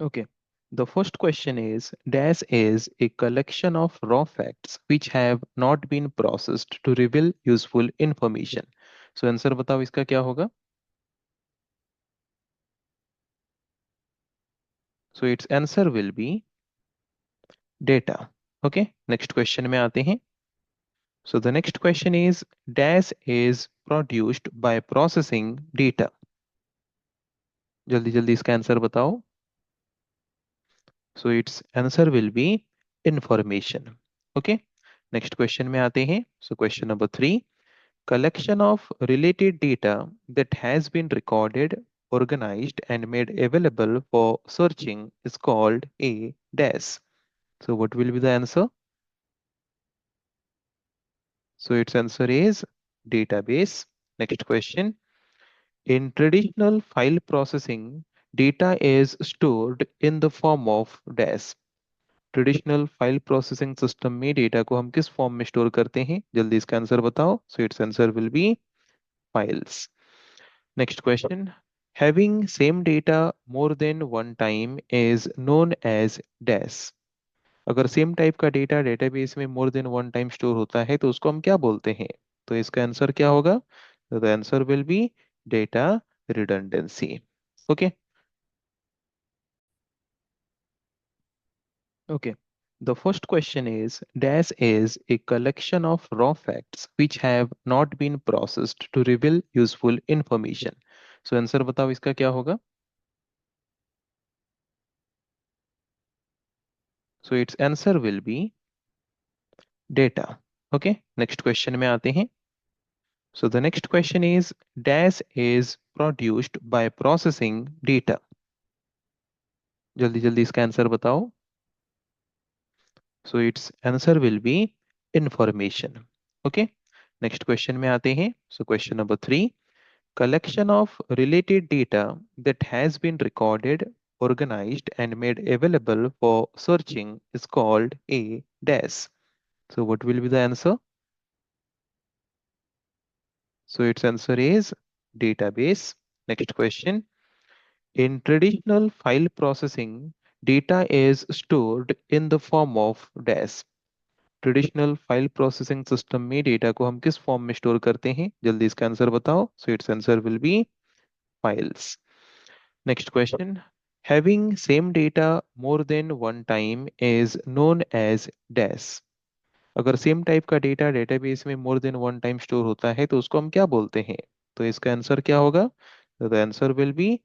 Okay. The first question is dash is a collection of raw facts which have not been processed to reveal useful information. So answer बताओ इसका क्या होगा? So its answer will be data. Okay. Next question में आते हैं. So the next question is dash is produced by processing data. जल्दी जल्दी इसका आंसर बताओ. So its answer will be information. Okay. Next question में आते हैं. So question number 3. Collection of related data that has been recorded, organized, and made available for searching is called a dash. So what will be the answer? So its answer is database. Next question. In traditional file processing, data is stored in the form of dash. Traditional file processing system में data को हम किस form में store करते हैं? जल्दी इसका answer बताओ. So it's answer will be files. Next question. Having same data more than one time is known as dash. अगर सेम टाइप का डेटा डेटाबेस में more than one time store होता है तो उसको हम क्या बोलते हैं? तो इसका आंसर क्या होगा? The answer will B data redundancy. Okay. Okay. The first question is dash is a collection of raw facts which have not been processed to reveal useful information. So answer बताओ इसका क्या होगा? So its answer will be data. Okay. Next question में आते हैं. So the next question is dash is produced by processing data. जल्दी जल्दी इसका आंसर बताओ. So its answer will be information. Okay. Next question में आते हैं. So question number 3. Collection of related data that has been recorded, organized, and made available for searching is called a dash. So what will be the answer? So its answer is database. Next question. In traditional file processing, data is stored in the form of dash. Traditional file processing system में data को हम किस form में store करते हैं? जल्दी इसका answer बताओ. So it's answer will be files. Next question. Having same data more than one time is known as dash. अगर सेम टाइप का डेटा डेटाबेस में more than one time store होता है तो उसको हम क्या बोलते हैं? तो इसका आंसर क्या होगा? The answer will B